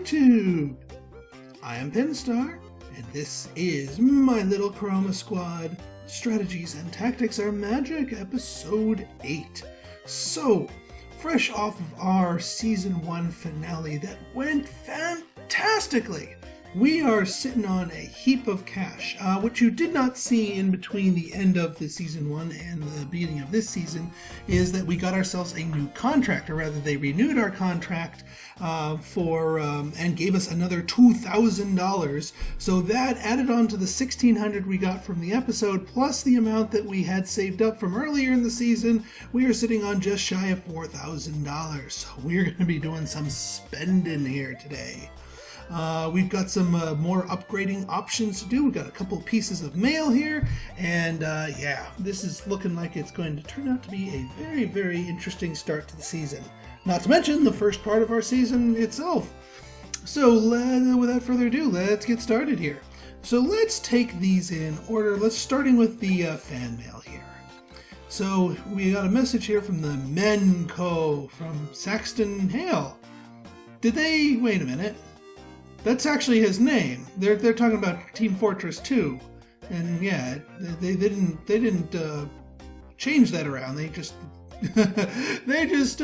YouTube! I am Pinstar, and this is my little Chroma Squad. Strategies and Tactics Are Magic, Episode 8. So, fresh off of our Season 1 finale that went fantastically, we are sitting on a heap of cash. What you did not see in between the end of the Season 1 and the beginning of this season is that we got ourselves a new contract, or rather they renewed our contract and gave us another $2,000. So that added on to the $1,600 we got from the episode, plus the amount that we had saved up from earlier in the season, we are sitting on just shy of $4,000. So we're going to be doing some spending here today. We've got some more upgrading options to do. We've got a couple of pieces of mail here, and yeah, this is looking like it's going to turn out to be a very, very interesting start to the season. Not to mention the first part of our season itself. So without further ado, let's get started here. So let's take these in order. Let's starting with the fan mail here. So we got a message here from the Menco from Saxton Hale. Did they, wait a minute. That's actually his name. They're talking about Team Fortress 2, and yeah, they didn't change that around. They just they just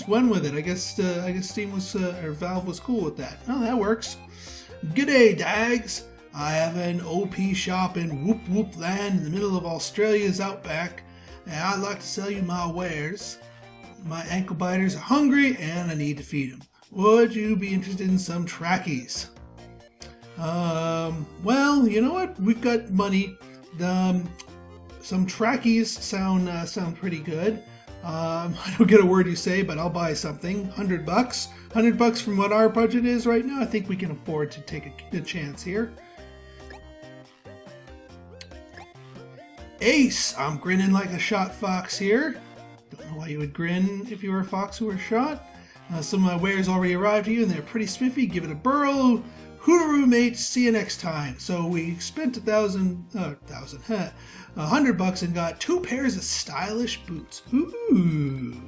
went with it. I guess Steam was or Valve was cool with that. Oh, that works. G'day, Dags. I have an OP shop in Whoop Whoop Land in the middle of Australia's outback, and I'd like to sell you my wares. My ankle biters are hungry, and I need to feed them. Would you be interested in some trackies? Well, you know what? We've got money. Some trackies sound pretty good. I don't get a word you say, but I'll buy something. $100. $100 from what our budget is right now. I think we can afford to take a chance here. Ace! I'm grinning like a shot fox here. Don't know why you would grin if you were a fox who were shot. Some of my wares already arrived to you, and they're pretty spiffy. Give it a burrow. Hooroo, mate. See you next time. So we spent $100 and got 2 pairs of stylish boots. Ooh.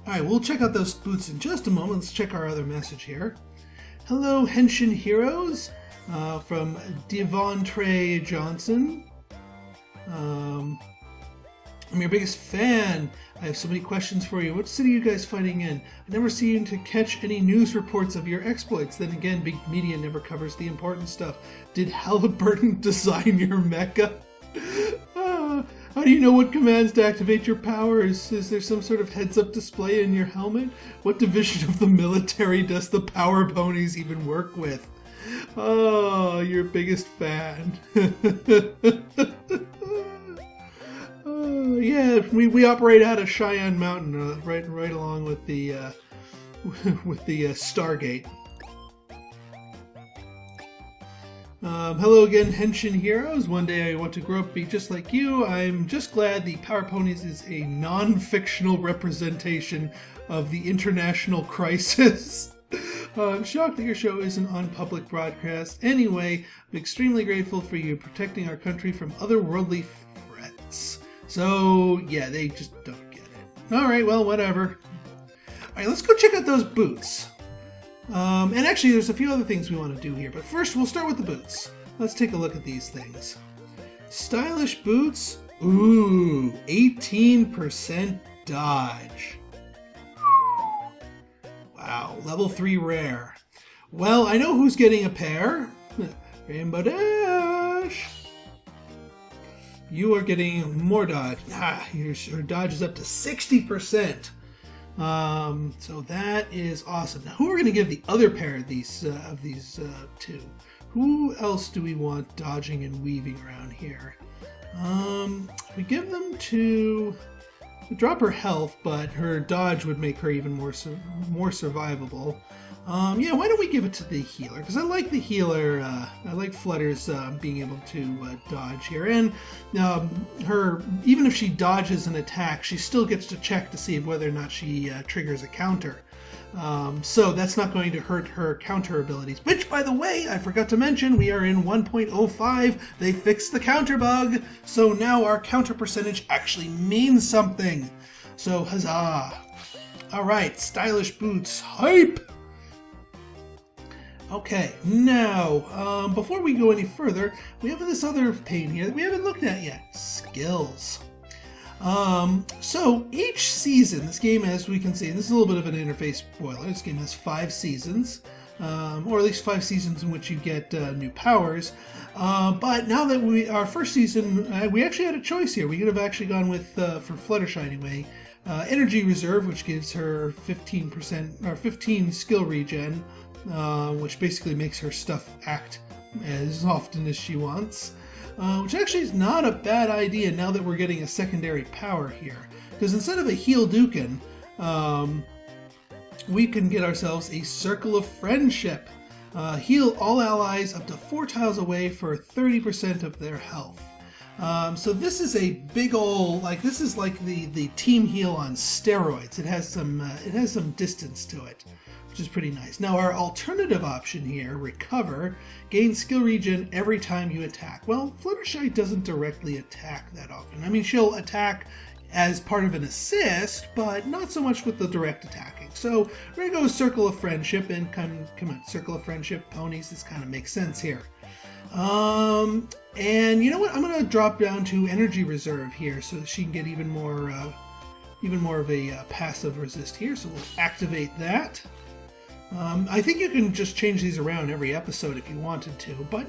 All right, we'll check out those boots in just a moment. Let's check our other message here. Hello, Henshin Heroes, from Devontre Johnson. I'm your biggest fan. I have so many questions for you. What city are you guys fighting in? I never seem to catch any news reports of your exploits. Then again, big media never covers the important stuff. Did Halliburton design your mecha? How do you know what commands to activate your powers? Is there some sort of heads-up display in your helmet? What division of the military does the power ponies even work with? Oh, your biggest fan. Yeah, we operate out of Cheyenne Mountain, right along with the Stargate. Hello again, Henshin Heroes. One day I want to grow up and be just like you. I'm just glad the Power Ponies is a non-fictional representation of the international crisis. I'm shocked that your show isn't on public broadcast. Anyway, I'm extremely grateful for you protecting our country from otherworldly threats. So, yeah, they just don't get it. Alright, well, whatever. Alright, let's go check out those boots. And actually, there's a few other things we want to do here. But first, we'll start with the boots. Let's take a look at these things. Stylish boots. Ooh, 18% dodge. Wow, level 3 rare. Well, I know who's getting a pair. Rainbow Dash. You are getting more dodge. Your dodge is up to 60%. So that is awesome. Now, who are we going to give the other pair of these two? Who else do we want dodging and weaving around here? We give them to... We drop her health, but her dodge would make her even more survivable. Yeah, why don't we give it to the healer? Because I like the healer. I like Flutter's being able to dodge here. And her, even if she dodges an attack, she still gets to check to see whether or not she triggers a counter. So that's not going to hurt her counter abilities. Which, by the way, I forgot to mention, we are in 1.05. They fixed the counter bug. So now our counter percentage actually means something. So huzzah. Alright, stylish boots. Hype! Okay, now, before we go any further, we have this other pane here that we haven't looked at yet. Skills. So each season, this game, as we can see, and this is a little bit of an interface spoiler, this game has 5 seasons, or at least 5 seasons in which you get new powers. But now that our first season, we actually had a choice here. We could have actually gone with, for Fluttershy anyway, Energy Reserve, which gives her 15% or 15 skill regen, which basically makes her stuff act as often as she wants. Which actually is not a bad idea now that we're getting a secondary power here. Because instead of a Heal Dukin, we can get ourselves a Circle of Friendship. Heal all allies up to 4 tiles away for 30% of their health. So this is a big ol', this is like the team heal on steroids. It has some distance to it, which is pretty nice. Now our alternative option here, Recover, gains skill regen every time you attack. Well, Fluttershy doesn't directly attack that often. I mean, she'll attack as part of an assist, but not so much with the direct attacking. So we're gonna go with Circle of Friendship, and come on, Circle of Friendship, ponies, this kind of makes sense here. And you know what? I'm gonna drop down to Energy Reserve here so that she can get even more of a passive resist here. So we'll activate that. I think you can just change these around every episode if you wanted to, but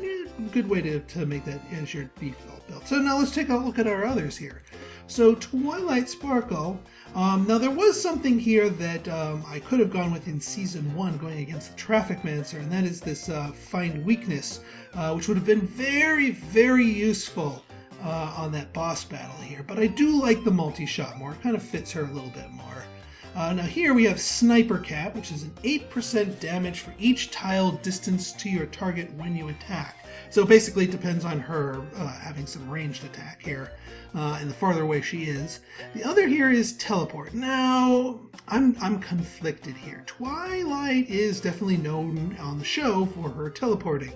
good way to make that as your default build. So now let's take a look at our others here. So Twilight Sparkle, now there was something here that I could have gone with in Season 1 going against the Traffic Mancer, and that is this Find Weakness, which would have been very, very useful on that boss battle here. But I do like the multi-shot more, it kind of fits her a little bit more. Now here we have Sniper Cap, which is an 8% damage for each tile distance to your target when you attack. So basically it depends on her having some ranged attack here, and the farther away she is. The other here is Teleport. Now, I'm conflicted here. Twilight is definitely known on the show for her teleporting.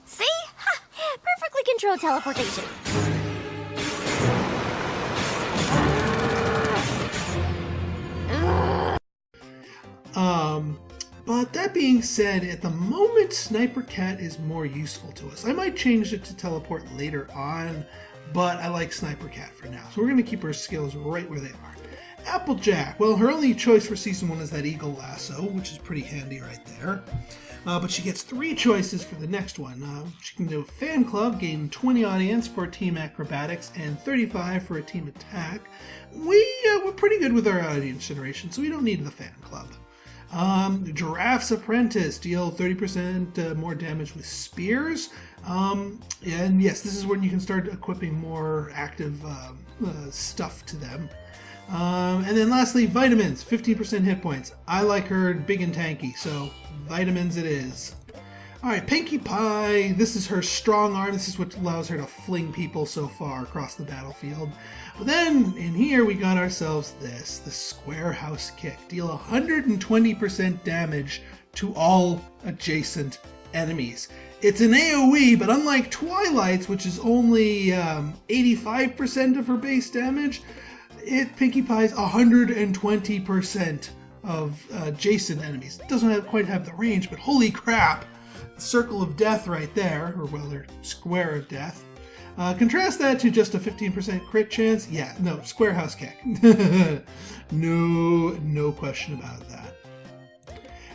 See? Ha! Perfectly controlled teleportation. But that being said, at the moment, Sniper Cat is more useful to us. I might change it to Teleport later on, but I like Sniper Cat for now. So we're going to keep her skills right where they are. Applejack. Well, her only choice for Season 1 is that Eagle Lasso, which is pretty handy right there. But she gets 3 choices for the next one. She can do a Fan Club, gain 20 audience for Team Acrobatics, and 35 for a Team Attack. We're pretty good with our audience generation, so we don't need the Fan Club. Giraffe's Apprentice, deal 30% more damage with spears. And yes, this is when you can start equipping more active stuff to them. And then lastly, Vitamins, 15% hit points. I like her big and tanky, so Vitamins it is. Alright, Pinkie Pie, this is her strong arm. This is what allows her to fling people so far across the battlefield. But then, in here, we got ourselves this, the Square House Kick. Deal 120% damage to all adjacent enemies. It's an AoE, but unlike Twilight's, which is only 85% of her base damage, Pinkie Pie's 120% of adjacent enemies. It doesn't quite have the range, but holy crap! Circle of Death right there, or rather, Square of Death. Contrast that to just a 15% crit chance. Yeah, no, Square House Kick. No question about that.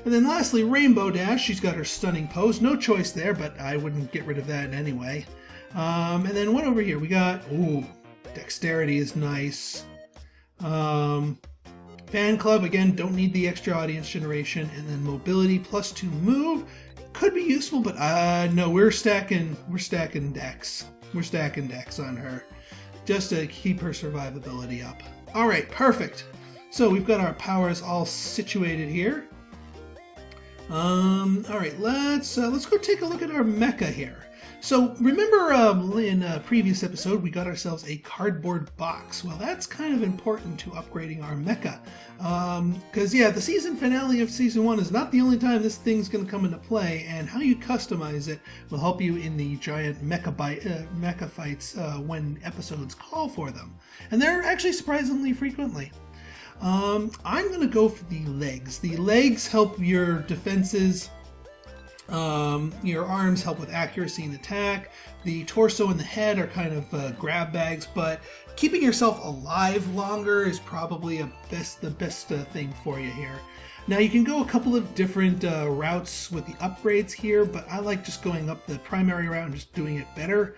And then lastly, Rainbow Dash. She's got her stunning pose. No choice there, but I wouldn't get rid of that anyway. And then what over here? We got, ooh, Dexterity is nice. Fan Club, again, don't need the extra audience generation. And then Mobility plus 2 move. Could be useful, but no, we're stacking decks. We're stacking decks on her just to keep her survivability up. All right, perfect. So we've got our powers all situated here. All right, let's go take a look at our mecha here. So remember in a previous episode we got ourselves a cardboard box. Well, that's kind of important to upgrading our mecha. Because yeah, the season finale of Season 1 is not the only time this thing's going to come into play, and how you customize it will help you in the giant mecha fights when episodes call for them. And they're actually surprisingly frequently. I'm going to go for the legs. The legs help your defenses. Your arms help with accuracy and attack. The torso and the head are kind of grab bags, but keeping yourself alive longer is probably the best thing for you here. Now you can go a couple of different routes with the upgrades here, but I like just going up the primary route and just doing it better.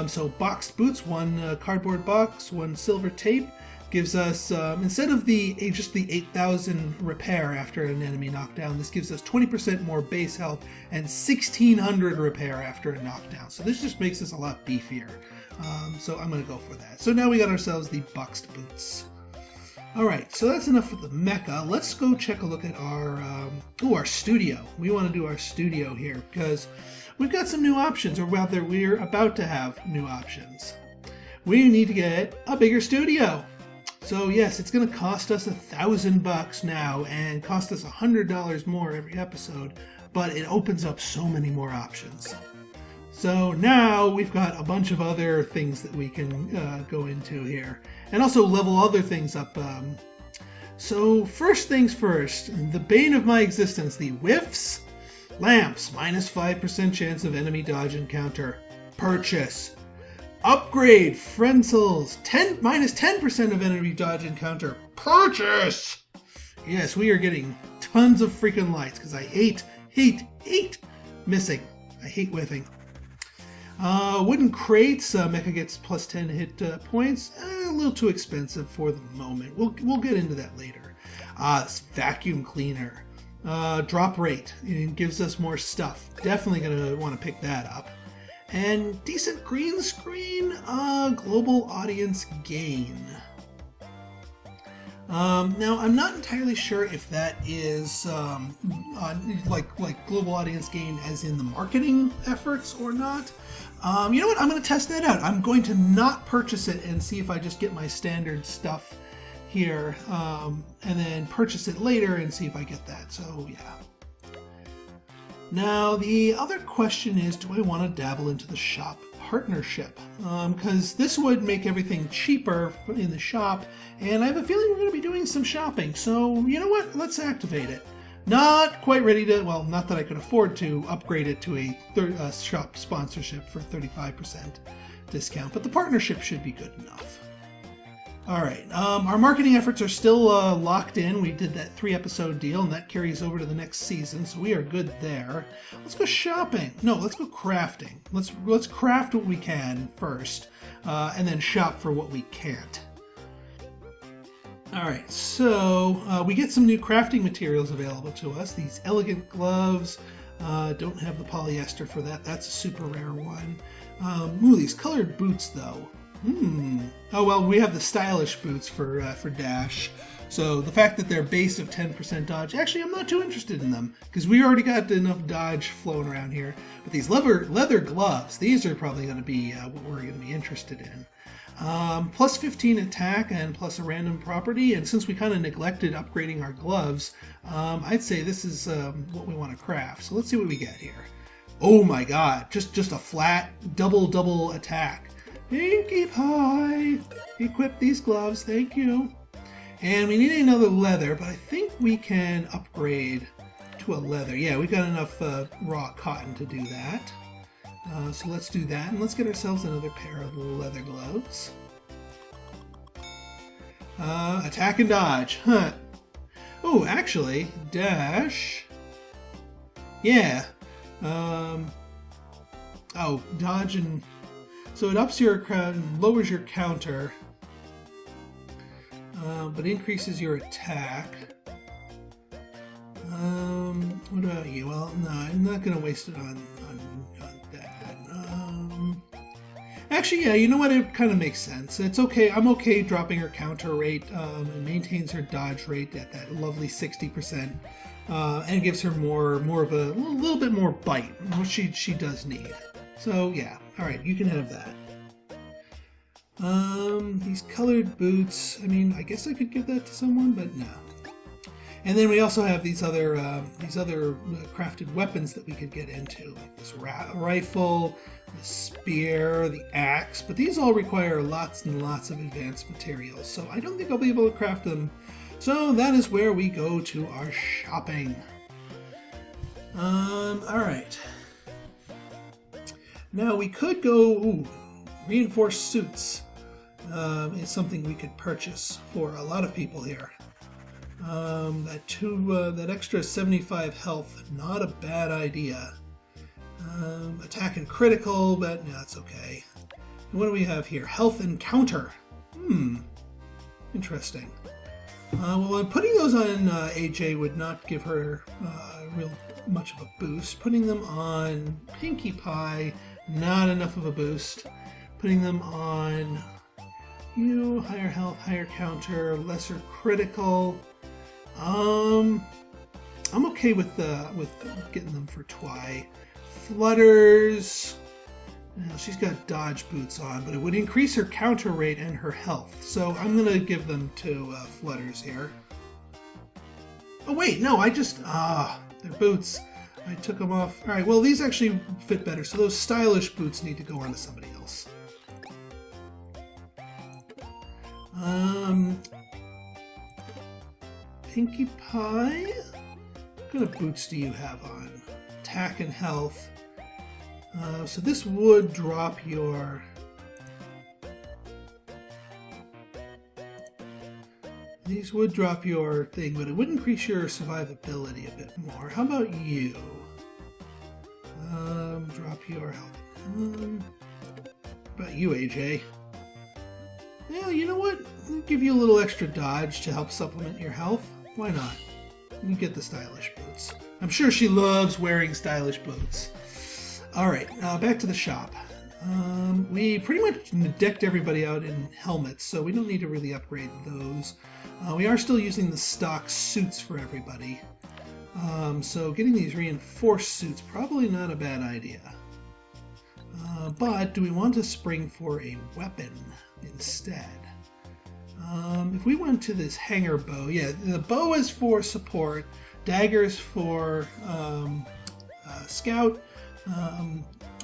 So boxed boots, one cardboard box, one silver tape, gives us, instead of just the 8,000 repair after an enemy knockdown, this gives us 20% more base health and 1,600 repair after a knockdown. So this just makes us a lot beefier. So I'm going to go for that. So now we got ourselves the boxed boots. Alright, so that's enough for the mecha. Let's go check a look at our studio. We want to do our studio here because we've got some new options, or rather we're about to have new options. We need to get a bigger studio. So yes, it's going to cost us $1,000 now and cost us $100 more every episode, but it opens up so many more options. So now we've got a bunch of other things that we can go into here, and also level other things up. So first things first, the bane of my existence, the whiffs. Lamps, minus 5% chance of enemy dodge encounter. Purchase. Upgrade, Frenzels, minus 10% of enemy dodge encounter. Purchase! Yes, we are getting tons of freaking lights because I hate missing. I hate whiffing. Wooden crates, Mecha gets plus 10 hit points. A little too expensive for the moment. We'll get into that later. This vacuum cleaner. Drop rate. It gives us more stuff. Definitely going to want to pick that up. And decent green screen, global audience gain. Now, I'm not entirely sure if that is like global audience gain as in the marketing efforts or not. You know what? I'm going to test that out. I'm going to not purchase it and see if I just get my standard stuff here, and then purchase it later and see if I get that. So, yeah. Now, the other question is, do I want to dabble into the shop partnership? Because this would make everything cheaper in the shop, and I have a feeling we're going to be doing some shopping. So, you know what? Let's activate it. Not quite ready to, well, not that I could afford to upgrade it to a shop sponsorship for 35% discount, but the partnership should be good enough. All right, our marketing efforts are still locked in. We did that 3-episode deal, and that carries over to the next season, so we are good there. Let's go shopping. No, let's go crafting. Let's craft what we can first, and then shop for what we can't. All right, so we get some new crafting materials available to us. These elegant gloves, don't have the polyester for that. That's a super rare one. Ooh, these colored boots, though. Oh, well, we have the stylish boots for Dash. So the fact that they're base of 10% dodge, actually, I'm not too interested in them because we already got enough dodge flowing around here. But these leather gloves, these are probably going to be what we're going to be interested in. Plus 15 attack and plus a random property. And since we kind of neglected upgrading our gloves, I'd say this is what we want to craft. So let's see what we get here. Oh my god, just a flat double attack. Keep high. Equip these gloves, thank you. And we need another leather, but I think we can upgrade to a leather. Yeah, we've got enough raw cotton to do that. So let's do that, and let's get ourselves another pair of leather gloves. Attack and dodge. Huh. Oh, actually, dash. Yeah. Oh, dodge and... So it ups your lowers your counter, but increases your attack. What about you? Well, no, I'm not going to waste it on that. Actually, yeah, you know what? It kind of makes sense. It's okay. I'm okay dropping her counter rate. It maintains her dodge rate at that lovely 60%, and gives her more of a little bit more bite, which she does need. So yeah. All right, you can have that. These colored boots. I mean, I guess I could give that to someone, but no. And then we also have these other crafted weapons that we could get into, like this rifle, the spear, the axe. But these all require lots and lots of advanced materials, so I don't think I'll be able to craft them So that is where we go to our shopping. Alright. Now we could go, reinforced suits is something we could purchase for a lot of people here. That extra 75 health, not a bad idea. Attack and critical, but no, that's okay. And what do we have here? Health and counter. Interesting. Well, putting those on AJ would not give her real much of a boost. Putting them on Pinkie Pie, not enough of a boost. Putting them on you, higher health, higher counter, lesser critical. I'm okay with getting them for Twy. Flutters. She's got dodge boots on, but it would increase her counter rate and her health. So I'm going to give them to Flutters here. Oh wait, no, they're boots. I took them off. Alright, well these actually fit better, so those stylish boots need to go on to somebody else. Pinkie Pie? What kind of boots do you have on? Attack and health. So this would drop your... These would drop your thing, but it would increase your survivability a bit more. How about you? Drop your health. How about you, AJ? Yeah, you know what? I'll give you a little extra dodge to help supplement your health. Why not? You get the stylish boots. I'm sure she loves wearing stylish boots. Alright, back to the shop. We pretty much decked everybody out in helmets, so we don't need to really upgrade those. We are still using the stock suits for everybody. So getting these reinforced suits, probably not a bad idea. But do we want to spring for a weapon instead? If we went to this hanger bow, yeah, the bow is for support, daggers for scout.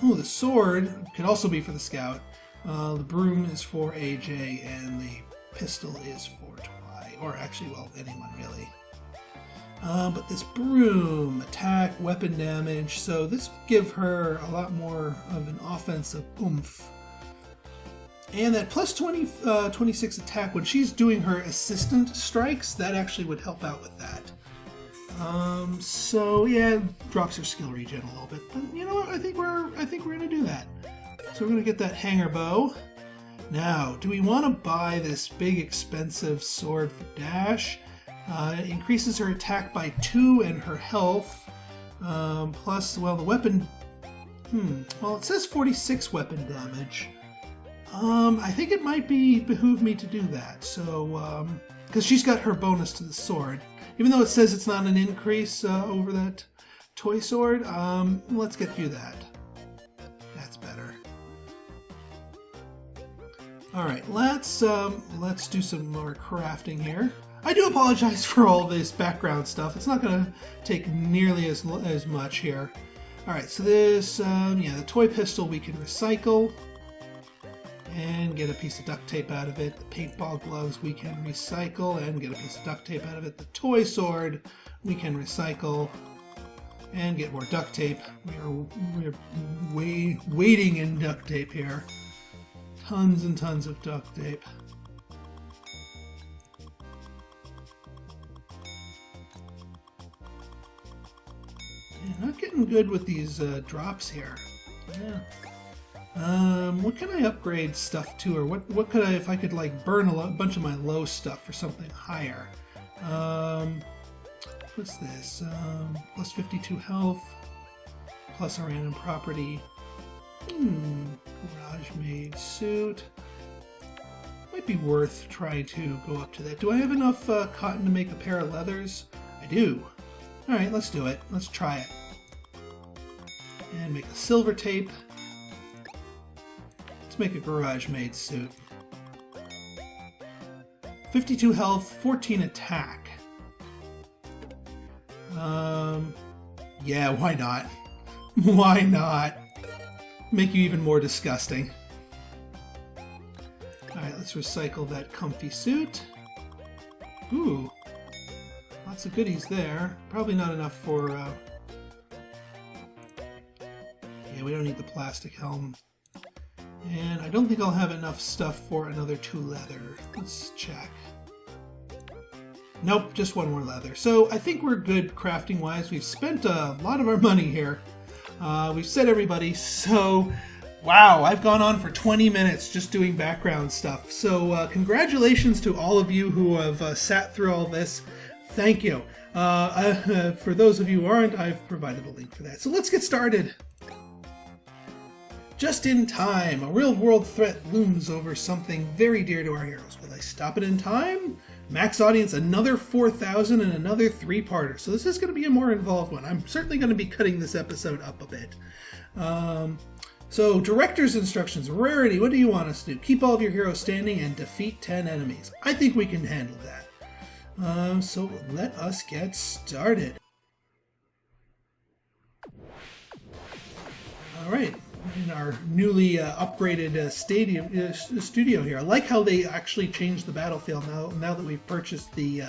The sword could also be for the scout. The broom is for AJ, and the pistol is for Twy, or actually, well, anyone really. But this broom, attack, weapon damage, so this would give her a lot more of an offensive oomph. And that plus 26 attack, when she's doing her assistant strikes, that actually would help out with that. So yeah, drops her skill regen a little bit, but you know what? I think we're gonna do that. So we're gonna get that hanger bow. Now, do we want to buy this big expensive sword for Dash? It increases her attack by 2 and her health. Plus, well, the weapon. Well, it says 46 weapon damage. I think it might behoove me to do that. So, because she's got her bonus to the sword. Even though it says it's not an increase over that toy sword, let's get you that. That's better. All right, let's do some more crafting here. I do apologize for all this background stuff. It's not going to take nearly as much here. All right, so this, yeah, the toy pistol we can recycle and get a piece of duct tape out of it. The paintball gloves we can recycle and get a piece of duct tape out of it. The toy sword we can recycle and get more duct tape. We're wading in duct tape here. Tons and tons of duct tape. Yeah, not getting good with these drops here. Yeah. What can I upgrade stuff to, or what could I, if I could like burn a bunch of my low stuff for something higher? What's this? Plus 52 health, plus a random property. Garage made suit. Might be worth trying to go up to that. Do I have enough cotton to make a pair of leathers? I do. All right, let's do it. Let's try it. And make a silver tape. Let's make a garage-made suit. 52 health, 14 attack. Yeah, why not? Why not? Make you even more disgusting. Alright, let's recycle that comfy suit. Ooh, Lots of goodies there. Probably not enough for... Yeah, we don't need the plastic helm. And I don't think I'll have enough stuff for another 2 leather. Let's check. Nope, just 1 more leather. So I think we're good crafting-wise. We've spent a lot of our money here. We've set everybody, so... Wow, I've gone on for 20 minutes just doing background stuff. So congratulations to all of you who have sat through all this. Thank you. For those of you who aren't, I've provided a link for that. So let's get started. Just in time, a real-world threat looms over something very dear to our heroes. Will I stop it in time? Max audience, another 4,000 and another 3-parter. So this is going to be a more involved one. I'm certainly going to be cutting this episode up a bit. So, director's instructions. Rarity, what do you want us to do? Keep all of your heroes standing and defeat 10 enemies. I think we can handle that. So let us get started. Alright, in our newly upgraded studio here. I like how they actually changed the battlefield now that we've purchased the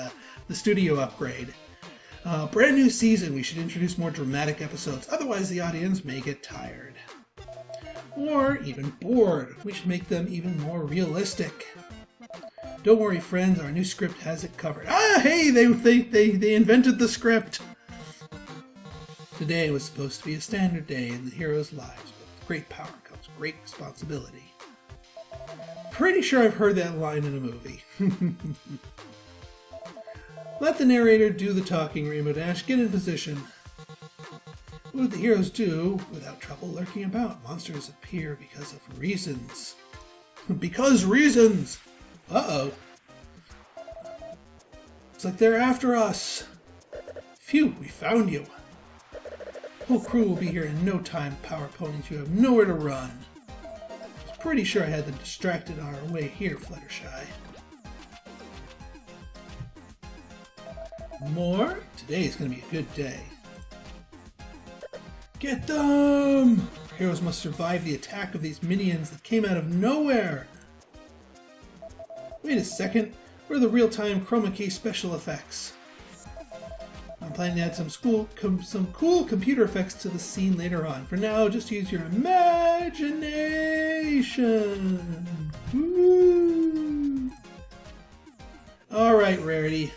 studio upgrade. Brand new season, we should introduce more dramatic episodes, otherwise the audience may get tired. Or even bored. We should make them even more realistic. Don't worry, friends, our new script has it covered. Ah, hey, they invented the script! Today was supposed to be a standard day in the heroes' lives, but with great power comes great responsibility. Pretty sure I've heard that line in a movie. Let the narrator do the talking, Rainbow Dash. Get in position. What would the heroes do without trouble lurking about? Monsters appear because of reasons. Because reasons! Uh-oh. It's like they're after us. Phew, we found you. Whole crew will be here in no time, Power Ponies. You have nowhere to run. I was pretty sure I had them distracted on our way here, Fluttershy. More? Today is going to be a good day. Get them! Heroes must survive the attack of these minions that came out of nowhere. Wait a second. Where are the real-time Chroma key special effects? I'm planning to add some cool computer effects to the scene later on. For now, just use your imagination. Woo! Alright, Rarity.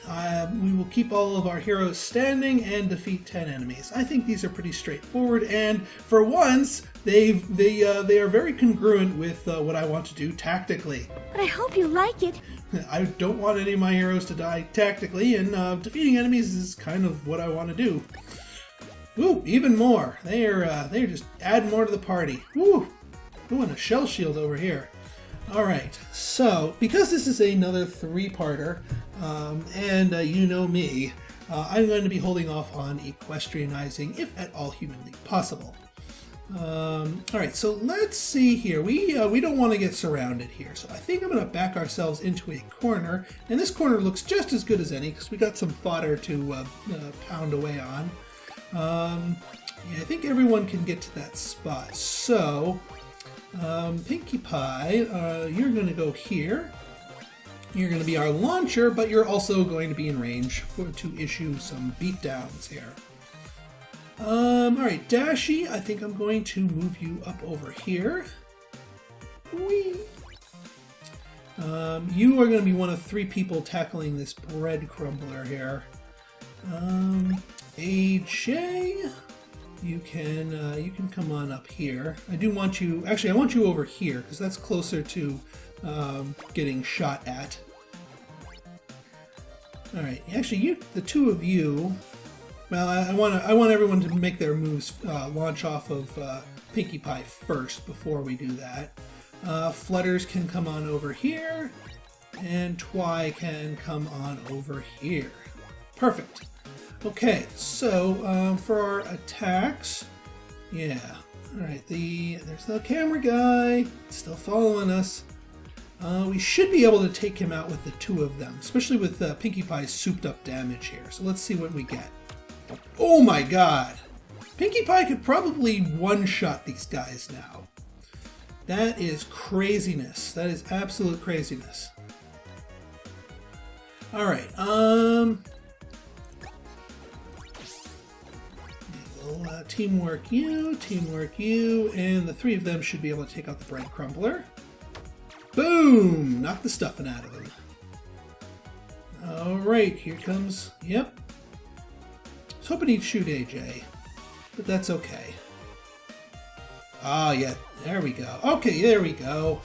We will keep all of our heroes standing and defeat 10 enemies. I think these are pretty straightforward, and for once, they are very congruent with what I want to do tactically. But I hope you like it. I don't want any of my heroes to die tactically, and defeating enemies is kind of what I want to do. Ooh, even more. They're just adding more to the party. Ooh, and a shell shield over here. Alright, so because this is another 3-parter, and you know me, I'm going to be holding off on equestrianizing, if at all humanly possible. Alright, so let's see here. We don't want to get surrounded here, so I think I'm going to back ourselves into a corner, and this corner looks just as good as any, because we got some fodder to pound away on. Yeah, I think everyone can get to that spot, so... Pinkie Pie, you're going to go here. You're going to be our launcher, but you're also going to be in range to issue some beatdowns here. Alright, Dashy, I think I'm going to move you up over here. Whee! You are going to be one of 3 people tackling this bread crumbler here. AJ... You can come on up here. I do want you... Actually, I want you over here, because that's closer to getting shot at. Alright, actually, the 2 of you... Well, I want everyone to make their moves launch off of Pinkie Pie first, before we do that. Flutters can come on over here, and Twy can come on over here. Perfect. Okay, so for our attacks, yeah, alright, there's the camera guy, still following us. We should be able to take him out with the 2 of them, especially with Pinkie Pie's souped up damage here. So let's see what we get. Oh my god! Pinkie Pie could probably one-shot these guys now. That is craziness. That is absolute craziness. Alright, we'll teamwork you, and the three of them should be able to take out the bread crumbler. Boom! Knock the stuffing out of him. Alright, here comes... Yep. I was hoping he'd shoot AJ, but that's okay. Ah, yeah, there we go. Okay, there we go.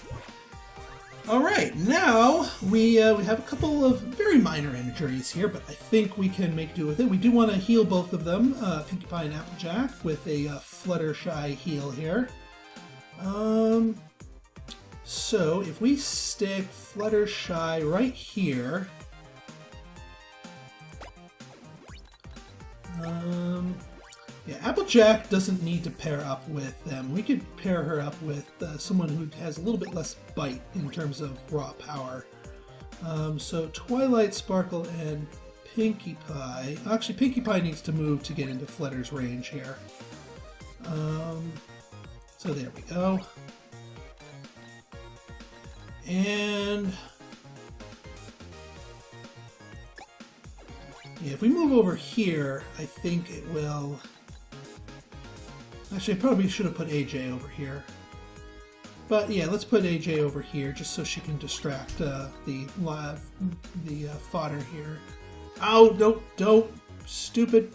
Alright, now we have a couple of very minor injuries here, but I think we can make do with it. We do want to heal both of them, Pinkie Pie and Applejack, with a Fluttershy heal here. So if we stick Fluttershy right here... Yeah, Applejack doesn't need to pair up with them. We could pair her up with someone who has a little bit less bite in terms of raw power. So Twilight Sparkle and Pinkie Pie. Actually, Pinkie Pie needs to move to get into Flutter's range here. So there we go. And... yeah, if we move over here, I think it will... Actually, I probably should have put AJ over here. But yeah, let's put AJ over here just so she can distract the fodder here. Oh, don't. Stupid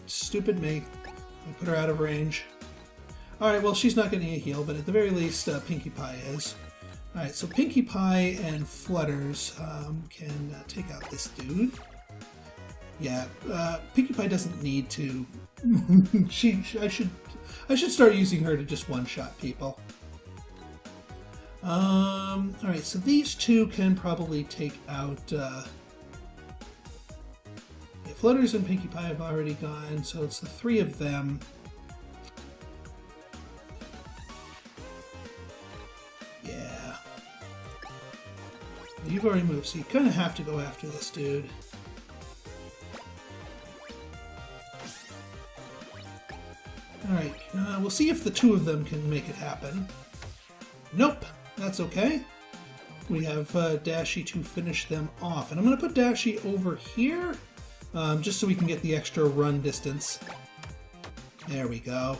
me. I put her out of range. Alright, well, she's not getting a heal, but at the very least, Pinkie Pie is. Alright, so Pinkie Pie and Flutters can take out this dude. Yeah, Pinkie Pie doesn't need to. I should start using her to just one-shot people. Alright, so these two can probably take out... yeah, Flutters and Pinkie Pie have already gone, so it's the three of them. Yeah. You've already moved, so you kind of have to go after this dude. Alright, we'll see if the two of them can make it happen. Nope, that's okay. We have Dashie to finish them off. And I'm going to put Dashie over here, just so we can get the extra run distance. There we go.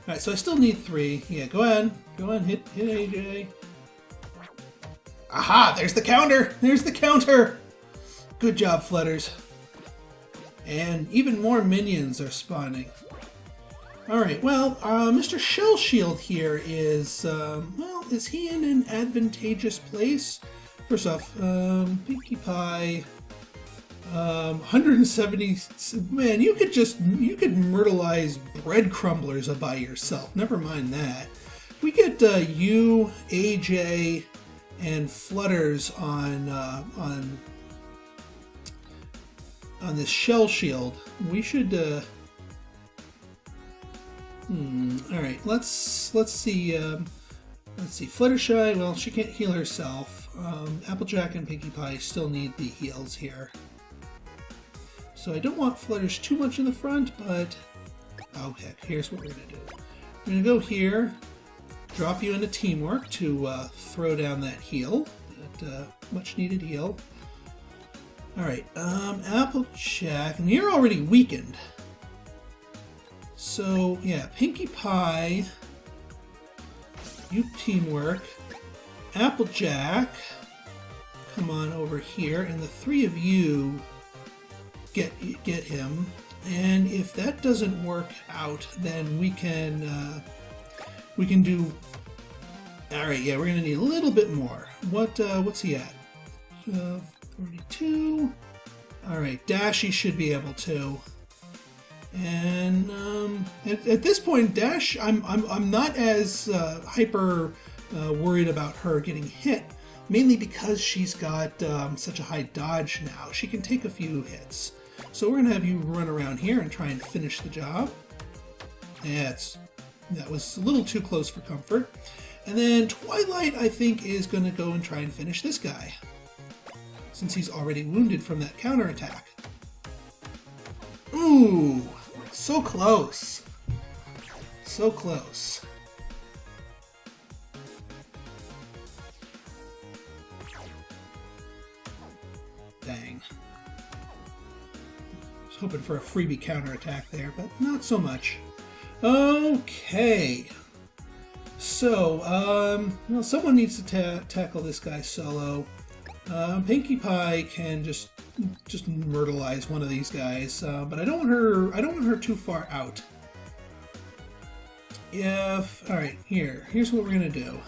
Alright, so I still need 3. Yeah, go ahead. Go ahead, hit AJ. Aha! There's the counter! There's the counter! Good job, Flutters. And even more minions are spawning. Alright, well, Mr. Shell Shield here is, well, is he in an advantageous place? First off, Pinkie Pie, 170, man, you could myrtleize bread crumblers by yourself, never mind that. If we get you, AJ, and Flutters on this Shell Shield, we should, alright, let's see, Fluttershy, well, she can't heal herself. Applejack and Pinkie Pie still need the heals here. So I don't want Flutters too much in the front, but, oh heck, here's what we're going to do. We're going to go here, drop you into Teamwork to throw down that heal, that much needed heal. Alright, Applejack, and you're already weakened. So, yeah, Pinkie Pie, you Teamwork, Applejack, come on over here, and the 3 of you get him. And if that doesn't work out, then we can do... Alright, yeah, we're gonna need a little bit more. What's he at? 42. Alright, Dashie should be able to. And at this point, Dash, I'm not as hyper worried about her getting hit, mainly because she's got such a high dodge now. She can take a few hits. So we're gonna have you run around here and try and finish the job. Yeah, that was a little too close for comfort. And then Twilight, I think, is gonna go and try and finish this guy, since he's already wounded from that counterattack. Ooh, so close. So close. Dang. I was hoping for a freebie counterattack there, but not so much. Okay. So, well, someone needs to tackle this guy solo. Pinkie Pie can just myrtleize one of these guys, but I don't want her too far out. All right, here's what we're gonna do.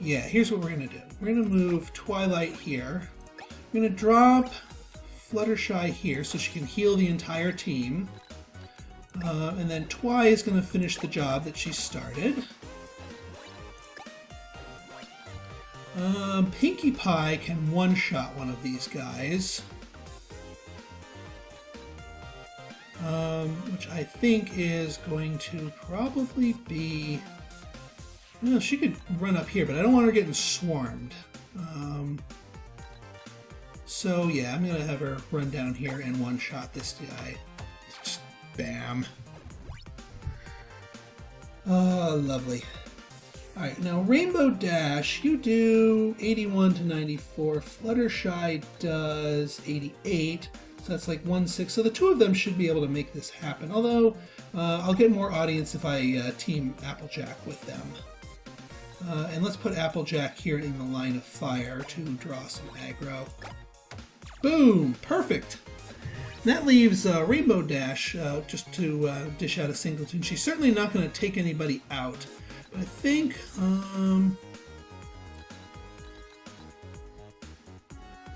Yeah, here's what we're gonna do. We're gonna move Twilight here. We're gonna drop Fluttershy here so she can heal the entire team. And then Twi is gonna finish the job that she started. Pinkie Pie can one-shot one of these guys. Which I think is going to probably be... Well, she could run up here, but I don't want her getting swarmed. So yeah, I'm gonna have her run down here and one-shot this guy. Just bam. Oh, lovely. Alright, now Rainbow Dash, you do 81 to 94. Fluttershy does 88. So that's like 1/6. So the two of them should be able to make this happen. Although, I'll get more audience if I team Applejack with them. And let's put Applejack here in the line of fire to draw some aggro. Boom! Perfect! That leaves Rainbow Dash just to dish out a singleton. She's certainly not going to take anybody out. But I think...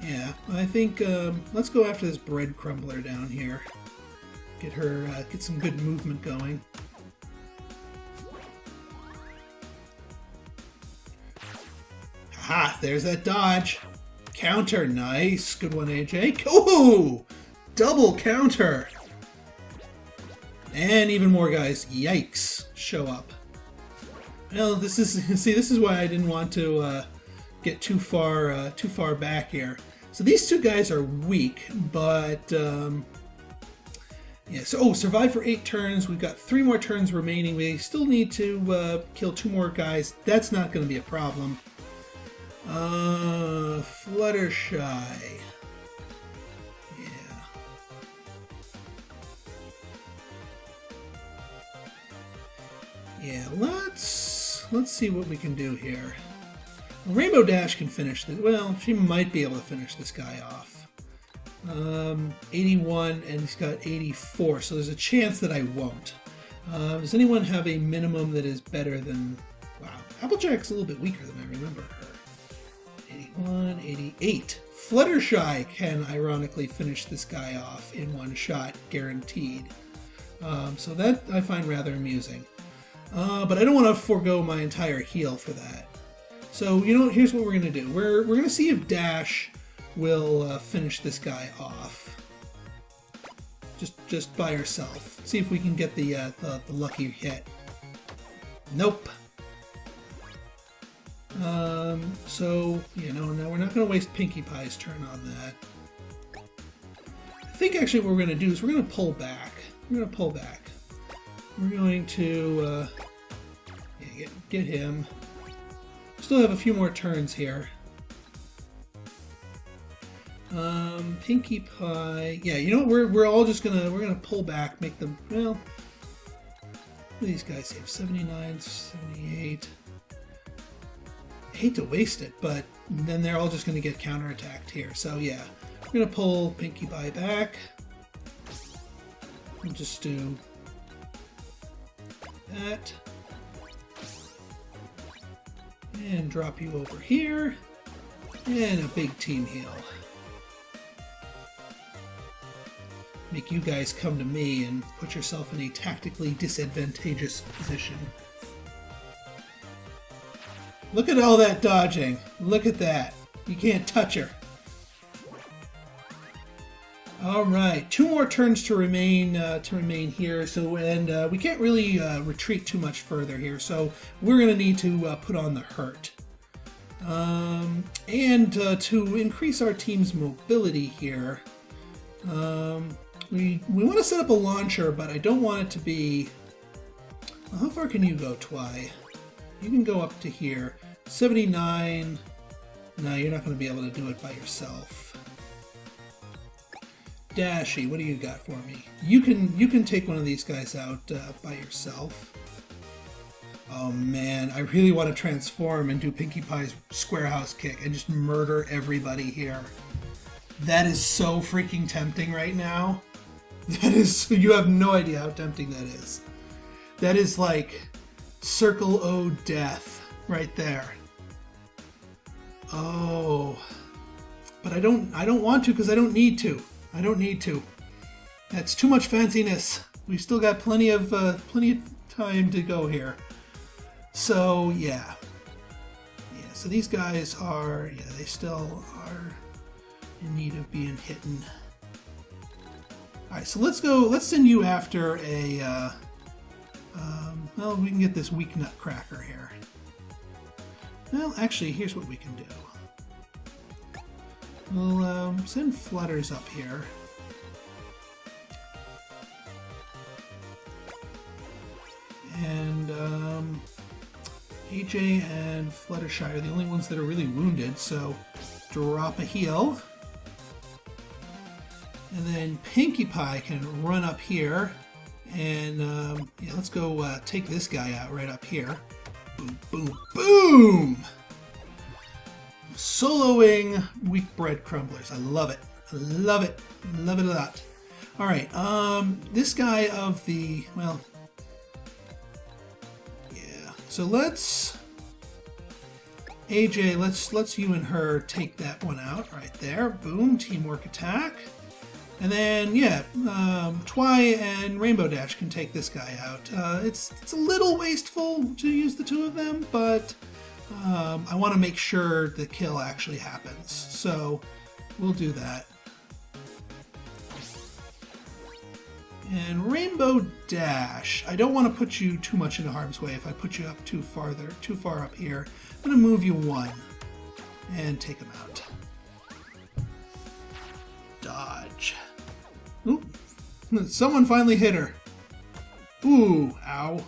yeah, I think let's go after this bread crumbler down here. Get some good movement going. Ha! There's that dodge. Counter, nice. Good one, AJ. Oh! Double counter! And even more guys, yikes, show up. Well, this is why I didn't want to get too far back here. So these two guys are weak, but yeah. So survive for 8 turns. We've got 3 more turns remaining. We still need to kill 2 more guys. That's not going to be a problem. Fluttershy. Yeah, let's see what we can do here. Rainbow Dash can finish this. Well, she might be able to finish this guy off. 81, and he's got 84, so there's a chance that I won't. Does anyone have a minimum that is better than... Wow, Applejack's a little bit weaker than I remember her. 81, 88. Fluttershy can ironically finish this guy off in one shot, guaranteed. So that I find rather amusing. But I don't want to forego my entire heal for that. So, you know, here's what we're going to do. We're going to see if Dash will finish this guy off. Just by herself. See if we can get the lucky hit. Nope. So, you know, no, we're not going to waste Pinkie Pie's turn on that. I think actually what we're going to do is we're going to pull back. We're going to pull back. We're going to get him. Still have a few more turns here. Pinkie Pie. Yeah, you know what? We're all just gonna pull back, make them. Well, what do these guys have? 79, 78. I hate to waste it, but then they're all just gonna get counterattacked here. So yeah, we're gonna pull Pinkie Pie back. We'll just do that. And drop you over here. And a big team heal. Make you guys come to me and put yourself in a tactically disadvantageous position. Look at all that dodging. Look at that. You can't touch her. All right, 2 more turns to remain here. So, and we can't really retreat too much further here. So we're going to need to put on the hurt, and to increase our team's mobility here. We want to set up a launcher, but I don't want it to be. Well, how far can you go, Twi? You can go up to here. 79. No, you're not going to be able to do it by yourself. Dashy, what do you got for me? You can take one of these guys out by yourself. Oh man, I really want to transform and do Pinkie Pie's square house kick and just murder everybody here. That is so freaking tempting right now. That is, you have no idea how tempting that is. That is like Circle O death right there. Oh, but I don't want to because I don't need to. I don't need to. That's too much fanciness. We've still got plenty of time to go here. So yeah. So these guys are, they still are in need of being hitten. All right, so let's go. Let's send you after a. Well, we can get this weak nutcracker here. Well, actually, here's what we can do. We'll send Flutters up here. And AJ and Fluttershy are the only ones that are really wounded, so drop a heal. And then Pinkie Pie can run up here. And yeah, let's go take this guy out right up here. Boom, boom, boom! Soloing weak bread crumblers. I love it. I love it. Love it a lot. All right. This guy of the, well, yeah. So let's AJ. Let's you and her take that one out right there. Boom. Teamwork attack. And then yeah, Twy and Rainbow Dash can take this guy out. It's a little wasteful to use the two of them, but I want to make sure the kill actually happens, so we'll do that. And Rainbow Dash, I don't want to put you too much into harm's way. If I put you up too far up here, I'm going to move you one and take him out. Dodge. Ooh, someone finally hit her. Ooh, ow.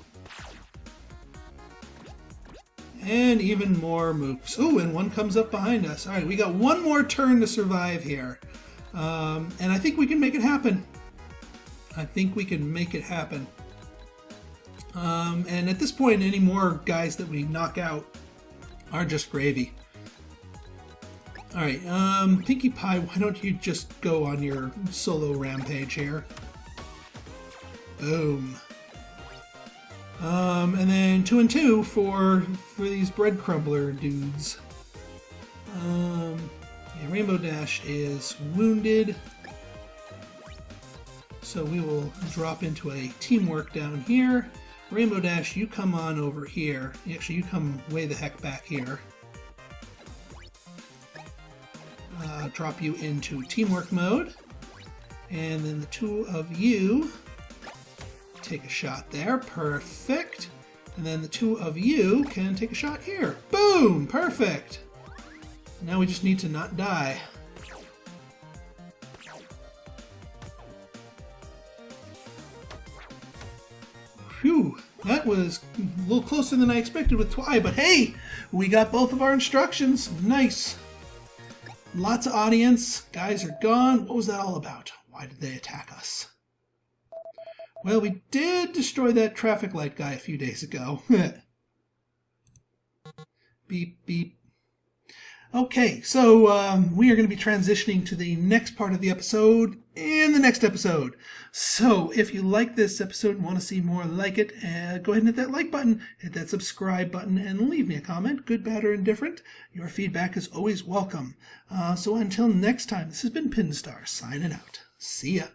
And even more mooks. Ooh, and one comes up behind us. All right, we got one more turn to survive here. And I think we can make it happen. I think we can make it happen. And at this point, any more guys that we knock out are just gravy. All right, Pinkie Pie, why don't you just go on your solo rampage here? Boom. And then 2 and 2 for these bread crumbler dudes. Yeah, Rainbow Dash is wounded, so we will drop into a teamwork down here. Rainbow Dash, you come on over here. Actually, you come way the heck back here. Drop you into teamwork mode, and then the two of you take a shot there. Perfect. And then the two of you can take a shot here. Boom! Perfect. Now we just need to not die. Phew, that was a little closer than I expected with Twy, but hey, we got both of our instructions. Nice. Lots of audience. Guys are gone. What was that all about? Why did they attack us? Well, we did destroy that traffic light guy a few days ago. Beep, beep. Okay, so we are going to be transitioning to the next part of the episode in the next episode. So if you like this episode and want to see more like it, go ahead and hit that like button, hit that subscribe button, and leave me a comment, good, bad, or indifferent. Your feedback is always welcome. So until next time, this has been Pinstar signing out. See ya.